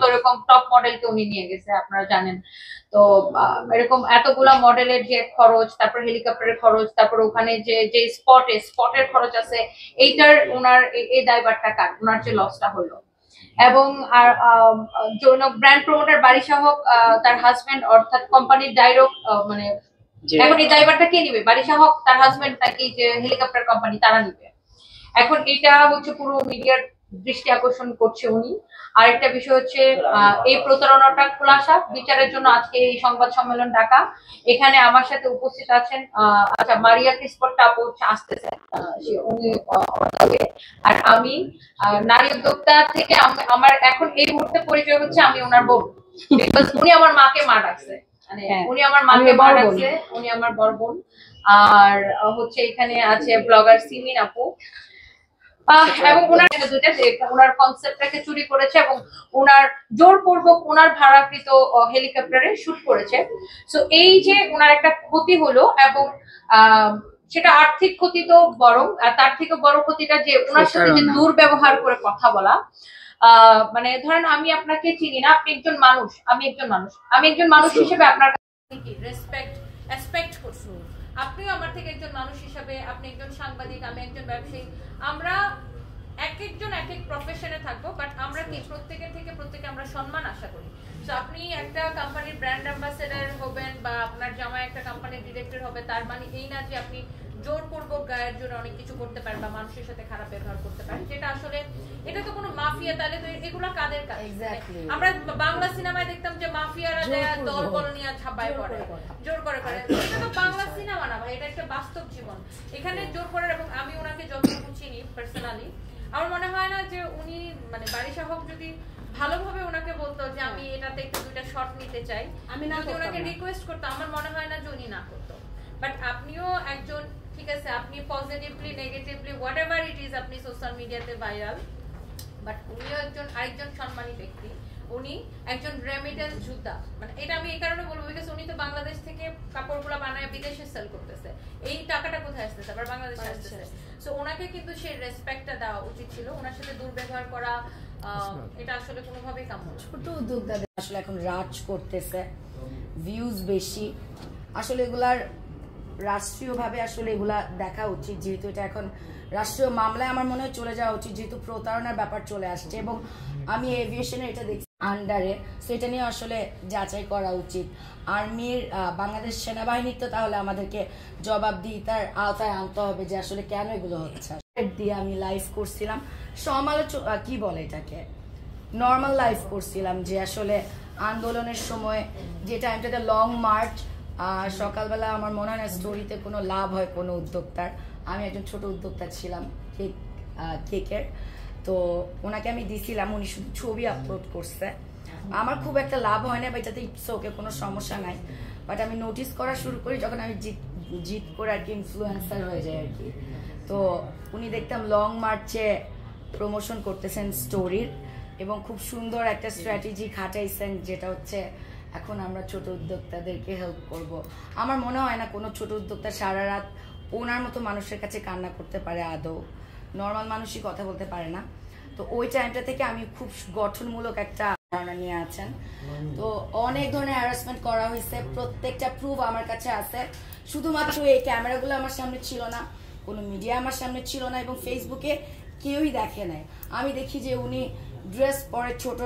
এরকম টপ মডেলকে উনি নিয়ে গেছে, আপনারা জানেন। তো এরকম এতগুলা মডেলের যে খরচ, তারপর হেলিকপ্টারের খরচ, তারপর ওখানে যে যে স্পটের খরচ আছে, এইটার ওনার এই দায়ভারটা কার, ওনার যে লসটা হলো। এবং আর জনক ব্র্যান্ড প্রমোটার বারিশা হক, তার হাজবেন্ড অর্থাৎ কোম্পানির ডাইরেক্ট মানে এখন এই ড্রাইভারটা কে নিবে? বারিশা হক, তার হাজবেন্ড, নাকি যে হেলিকপ্টার কোম্পানি তারা নিবে? এখন এটা হচ্ছে পুরো মিডিয়ার দৃষ্টি আকর্ষণ করছে উনি। আরেকটা বিষয় হচ্ছে এই প্রতারণাটা খোলাসা বিচারের জন্য আজকে এই সংবাদ সম্মেলন ডাকা। এখানে আমার সাথে উপস্থিত আছেন আচ্ছা মারিয়া ক্রিস্পট আপু আসতেছে, উনি আর আমি নারী উদ্যোক্তা থেকে আমার এখন এই মুহূর্তে পরিচয় হচ্ছে আমি ওনার বোন, বিকজ উনি আমার মাকে মা ডাকছে, মানে উনি আমার মাকে মা ডাকছে, উনি আমার বড় বোন। আর হচ্ছে এখানে আছে ব্লগার সিমিন আপু, এবং ওনার দুইটা যে ওনার কনসেপ্টটাকে চুরি করেছে এবং ওনার জোরপূর্বক ওনার ভাড়াকৃত হেলিকপ্টারে শুট করেছে। সো এই যে ওনার একটা ক্ষতি হলো, এবং সেটা আর্থিক ক্ষতি তো বরং, তার থেকে বড় ক্ষতিটা যে ওনার সাথে যে দুর্ব্যবহার করে কথা বলা। মানে ধরেন আমি আপনাকে চিনি না, আপনি একজন মানুষ, আমি একজন মানুষ হিসেবে আপনার রেসপেক্ট করছি, আপনিও আমার থেকে একজন মানুষ হিসেবে, আপনি একজন সাংবাদিক, আমি একজন ব্যবসায়ী, আমরা এক একজন এক এক প্রফেশনে থাকবো, বাট আমরা কি প্রত্যেকে আমরা সম্মান আশা করি। তো আপনি একটা কোম্পানির ব্র্যান্ড অ্যাম্বাসেডর হবেন বা আপনার জামাই একটা কোম্পানির ডিরেক্টর হবে, তার মানে এই না যে আপনি জোরপূর্বক গায়ের জোরে অনেক কিছু করতে পারেন বা মানুষের সাথে খারাপ ব্যবহার করতে পারেন, যেটা আসলে এটা তো কোনো মাফিয়া। তাহলে তো এগুলা কাদের কাজ? আমরা বাংলা সিনেমায় দেখতাম যে মাফিয়ারা দল বল নিয়ে ছাপায় পড়ে, জোর করে করে। এটা তো বাংলা সিনেমা না ভাই, এটা একটা বাস্তব জীবন। এখানে জোর করে, এবং আমি ওনাকে যতটুকু চিনি পার্সোনালি, আমার মনে হয় না যে উনি মানে বারিশা হক যদি ভালোভাবে ওনাকে বলতো যে আমি এটাতে একটু দুইটা শট নিতে চাই, আমি না ওনাকে রিকোয়েস্ট করতো, আমার মনে হয় না যে উনি না করতো। বাট আপনিও একজন, ঠিক আছে, আপনি positively negatively what ever it is, আপনি সোশ্যাল মিডিয়াতে ভাইরাল, বাট উনিও একজন আরেকজন সম্মানী ব্যক্তি, উনি একজন রেমিটেন্স যোদ্ধা। মানে এটা আমি এই কারণে বলবো, বিকজ উনি তো বাংলাদেশ থেকে কাপড়গুলো বানায় বিদেশে সেল করতেছে, এই টাকাটা কোথায় আসতেছে? আবার বাংলাদেশে আসতেছে। সো ওনাকে কিন্তু সেই রেসপেক্টটা দেওয়া উচিত ছিল। ওনার সাথে দুর্ব্যবহার করা এটা আসলে কোনোভাবেই কাম্য না। ছোট উদ্যোক্তাদের আসলে এখন রাজ করতেছে, ভিউজ বেশি, আসলে এগুলার রাষ্ট্রীয়ভাবে আসলে এগুলা দেখা উচিত, যেহেতু এটা এখন রাষ্ট্রীয় মামলায় আমার মনে হয় চলে যাওয়া উচিত, যেহেতু প্রতারণার ব্যাপার চলে আসছে। এবং আমি এভিয়েশনের এটা দেখছি আন্ডারে, সেটা নিয়ে আসলে যাচাই করা উচিত। আর্মির বাংলাদেশ সেনাবাহিনীর তো তাহলে আমাদেরকে জবাবদিহিতার আওতায় আনতে হবে যে আসলে কেন এগুলো হচ্ছে। দিয়ে আমি লাইভ করছিলাম, সমালোচনা কি বলে এটাকে, নর্মাল লাইভ করছিলাম, যে আসলে আন্দোলনের সময় যে টাইমটাতে লং মার্চ, সকালবেলা আমার মনে হয় না স্টোরিতে কোনো লাভ হয় কোনো উদ্যোক্তার। আমি একজন ছোট উদ্যোক্তা ছিলাম কেকের, তো ওনাকে আমি দিছিলাম, উনি শুধু ছবি আপলোড করছে, আমার খুব একটা লাভ হয় না, বা এটাতে ইটস ওকে, কোনো সমস্যা নাই। বাট আমি নোটিস করা শুরু করি যখন আমি জিত করে আর কি ইনফ্লুয়েন্সার হয়ে যায় আর কি। তো উনি দেখতাম লং মার্চে প্রমোশন করতেছেন স্টোরির, এবং খুব সুন্দর একটা স্ট্র্যাটেজি খাটাইছেন, যেটা হচ্ছে এখন আমরা ছোট উদ্যোক্তাদেরকে হেল্প করব। আমার মনে হয় না কোনো ছোট উদ্যোক্তা সারা রাত ওনার মতো মানুষের কাছে কান্না করতে পারে, আদৌ নর্মাল মানুষই কথা বলতে পারে না। তো ওই টাইমটা থেকে আমি খুব গঠনমূলক একটা ধারণা নিয়ে আছেন। তো অনেক ধরনের হ্যারাসমেন্ট করা হয়েছে, প্রত্যেকটা প্রুফ আমার কাছে আছে। শুধুমাত্র এই ক্যামেরাগুলো আমার সামনে ছিল না, কোনো মিডিয়া আমার সামনে ছিল না, এবং ফেসবুকে কেউই দেখে নাই। আমি দেখি যে উনি ড্রেস পরে, ছোট